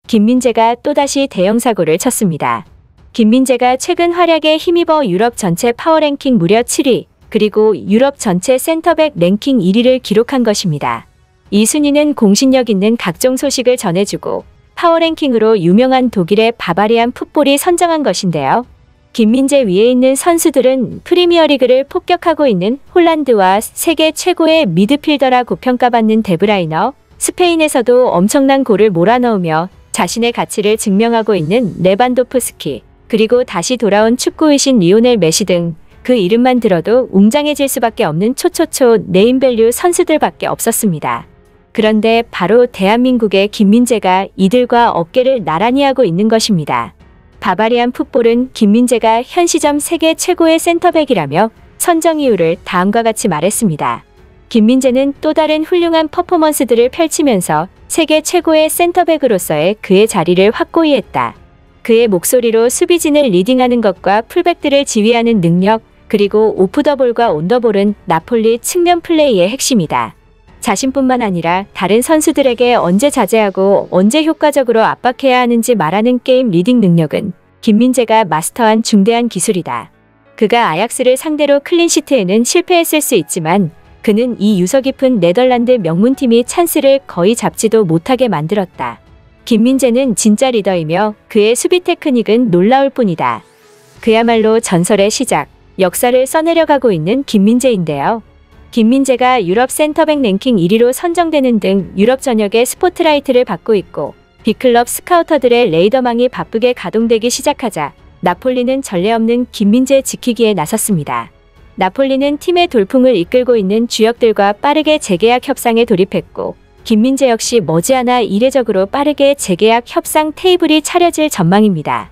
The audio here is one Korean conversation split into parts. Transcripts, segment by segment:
김민재가 또다시 대형 사고를 쳤습니다. 김민재가 최근 활약에 힘입어 유럽 전체 파워랭킹 무려 7위, 그리고 유럽 전체 센터백 랭킹 1위를 기록한 것입니다. 이 순위는 공신력 있는 각종 소식을 전해주고 파워랭킹으로 유명한 독일의 바바리안 풋볼이 선정한 것인데요. 김민재 위에 있는 선수들은 프리미어리그를 폭격하고 있는 홀란드와 세계 최고의 미드필더라고 평가받는 데브라이너, 스페인에서도 엄청난 골을 몰아넣으며 자신의 가치를 증명하고 있는 레반도프스키, 그리고 다시 돌아온 축구의 신 리오넬 메시 등 그 이름만 들어도 웅장해질 수밖에 없는 초초초 네임밸류 선수들밖에 없었습니다. 그런데 바로 대한민국의 김민재가 이들과 어깨를 나란히 하고 있는 것입니다. 바바리안 풋볼은 김민재가 현 시점 세계 최고의 센터백이라며 선정 이유를 다음과 같이 말했습니다. 김민재는 또 다른 훌륭한 퍼포먼스들을 펼치면서 세계 최고의 센터백으로서의 그의 자리를 확고히 했다. 그의 목소리로 수비진을 리딩하는 것과 풀백들을 지휘하는 능력, 그리고 오프 더 볼과 온 더 볼은 나폴리 측면 플레이의 핵심이다. 자신뿐만 아니라 다른 선수들에게 언제 자제하고 언제 효과적으로 압박해야 하는지 말하는 게임 리딩 능력은 김민재가 마스터한 중대한 기술이다. 그가 아약스를 상대로 클린시트에는 실패했을 수 있지만 그는 이 유서 깊은 네덜란드 명문팀이 찬스를 거의 잡지도 못하게 만들었다. 김민재는 진짜 리더이며 그의 수비 테크닉은 놀라울 뿐이다. 그야말로 전설의 시작, 역사를 써내려가고 있는 김민재인데요. 김민재가 유럽 센터백 랭킹 1위로 선정되는 등 유럽 전역의 스포트라이트를 받고 있고 빅클럽 스카우터들의 레이더망이 바쁘게 가동되기 시작하자 나폴리는 전례 없는 김민재 지키기에 나섰습니다. 나폴리는 팀의 돌풍을 이끌고 있는 주역들과 빠르게 재계약 협상에 돌입했고 김민재 역시 머지않아 이례적으로 빠르게 재계약 협상 테이블이 차려질 전망입니다.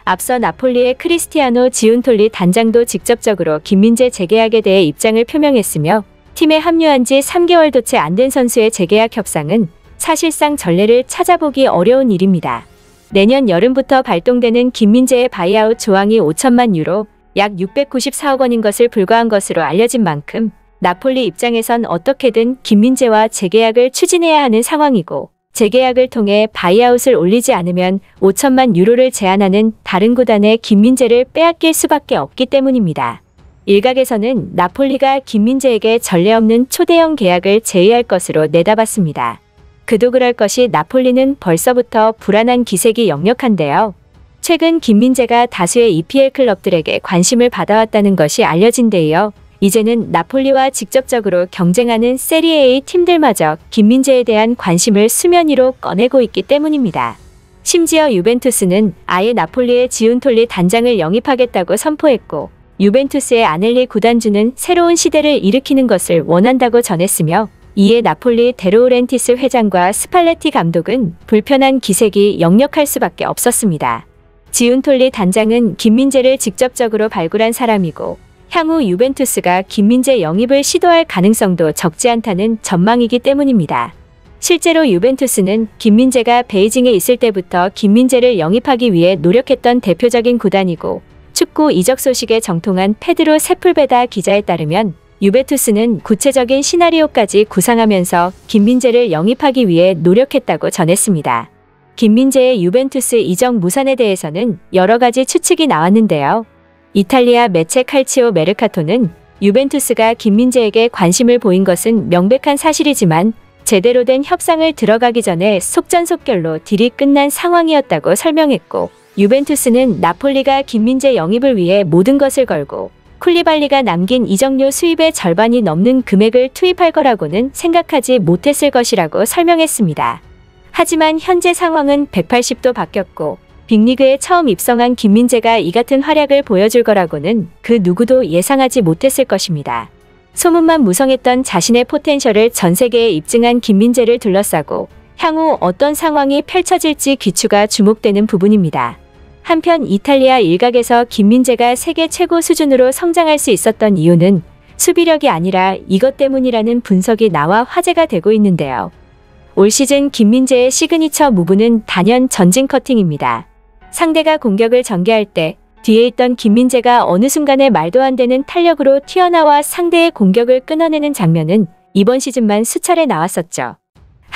앞서 나폴리의 크리스티아노 지운톨리 단장도 직접적으로 김민재 재계약에 대해 입장을 표명했으며 팀에 합류한 지 3개월도 채 안 된 선수의 재계약 협상은 사실상 전례를 찾아보기 어려운 일입니다. 내년 여름부터 발동되는 김민재의 바이아웃 조항이 5천만 유로, 약 694억 원인 것을 불과한 것으로 알려진 만큼 나폴리 입장에선 어떻게든 김민재와 재계약을 추진해야 하는 상황이고 재계약을 통해 바이아웃을 올리지 않으면 5천만 유로를 제한하는 다른 구단의 김민재를 빼앗길 수밖에 없기 때문입니다. 일각에서는 나폴리가 김민재에게 전례 없는 초대형 계약을 제의할 것으로 내다봤습니다. 그도 그럴 것이 나폴리는 벌써부터 불안한 기색이 역력한데요. 최근 김민재가 다수의 EPL 클럽들에게 관심을 받아왔다는 것이 알려진 데 이어 이제는 나폴리와 직접적으로 경쟁하는 세리에A 팀들마저 김민재에 대한 관심을 수면 위로 꺼내고 있기 때문입니다. 심지어 유벤투스는 아예 나폴리의 지운톨리 단장을 영입하겠다고 선포했고 유벤투스의 아넬리 구단주는 새로운 시대를 일으키는 것을 원한다고 전했으며 이에 나폴리 데로우렌티스 회장과 스팔레티 감독은 불편한 기색이 역력할 수밖에 없었습니다. 지운톨리 단장은 김민재를 직접적으로 발굴한 사람이고 향후 유벤투스가 김민재 영입을 시도할 가능성도 적지 않다는 전망이기 때문입니다. 실제로 유벤투스는 김민재가 베이징에 있을 때부터 김민재를 영입하기 위해 노력했던 대표적인 구단이고 축구 이적 소식에 정통한 페드로 세풀베다 기자에 따르면 유벤투스는 구체적인 시나리오까지 구상하면서 김민재를 영입하기 위해 노력했다고 전했습니다. 김민재의 유벤투스 이적 무산에 대해서는 여러 가지 추측이 나왔는데요. 이탈리아 매체 칼치오 메르카토는 유벤투스가 김민재에게 관심을 보인 것은 명백한 사실이지만 제대로 된 협상을 들어가기 전에 속전속결로 딜이 끝난 상황이었다고 설명했고 유벤투스는 나폴리가 김민재 영입을 위해 모든 것을 걸고 쿨리발리가 남긴 이적료 수입의 절반이 넘는 금액을 투입할 거라고는 생각하지 못했을 것이라고 설명했습니다. 하지만 현재 상황은 180도 바뀌었고 빅리그에 처음 입성한 김민재가 이 같은 활약을 보여줄 거라고는 그 누구도 예상하지 못했을 것입니다. 소문만 무성했던 자신의 포텐셜을 전 세계에 입증한 김민재를 둘러싸고 향후 어떤 상황이 펼쳐질지 귀추가 주목되는 부분입니다. 한편 이탈리아 일각에서 김민재가 세계 최고 수준으로 성장할 수 있었던 이유는 수비력이 아니라 이것 때문이라는 분석이 나와 화제가 되고 있는데요. 올 시즌 김민재의 시그니처 무브는 단연 전진 커팅입니다. 상대가 공격을 전개할 때 뒤에 있던 김민재가 어느 순간에 말도 안 되는 탄력으로 튀어나와 상대의 공격을 끊어내는 장면은 이번 시즌만 수차례 나왔었죠.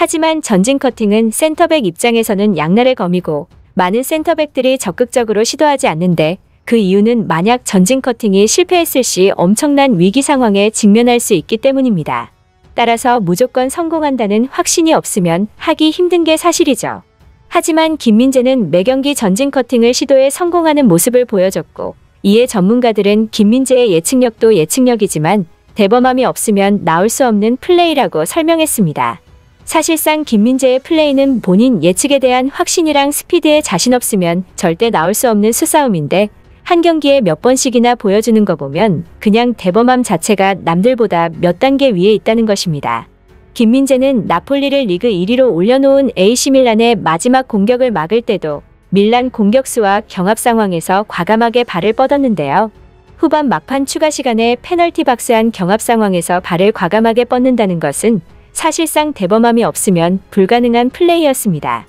하지만 전진 커팅은 센터백 입장에서는 양날의 검이고 많은 센터백들이 적극적으로 시도하지 않는데 그 이유는 만약 전진 커팅이 실패했을 시 엄청난 위기 상황에 직면할 수 있기 때문입니다. 따라서 무조건 성공한다는 확신이 없으면 하기 힘든 게 사실이죠. 하지만 김민재는 매경기 전진 커팅을 시도해 성공하는 모습을 보여줬고 이에 전문가들은 김민재의 예측력도 예측력이지만 대범함이 없으면 나올 수 없는 플레이라고 설명했습니다. 사실상 김민재의 플레이는 본인 예측에 대한 확신이랑 스피드에 자신 없으면 절대 나올 수 없는 수싸움인데 한 경기에 몇 번씩이나 보여주는 거 보면 그냥 대범함 자체가 남들보다 몇 단계 위에 있다는 것입니다. 김민재는 나폴리를 리그 1위로 올려놓은 AC밀란의 마지막 공격을 막을 때도 밀란 공격수와 경합 상황에서 과감하게 발을 뻗었는데요. 후반 막판 추가 시간에 페널티 박스 안 경합 상황에서 발을 과감하게 뻗는다는 것은 사실상 대범함이 없으면 불가능한 플레이였습니다.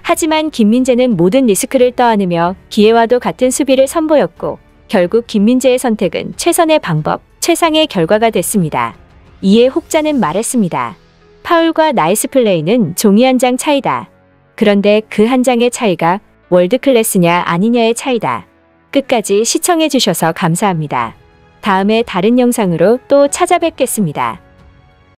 하지만 김민재는 모든 리스크를 떠안으며 기회와도 같은 수비를 선보였고 결국 김민재의 선택은 최선의 방법, 최상의 결과가 됐습니다. 이에 혹자는 말했습니다. 파울과 나이스 플레이는 종이 한 장 차이다. 그런데 그 한 장의 차이가 월드클래스냐 아니냐의 차이다. 끝까지 시청해주셔서 감사합니다. 다음에 다른 영상으로 또 찾아뵙겠습니다.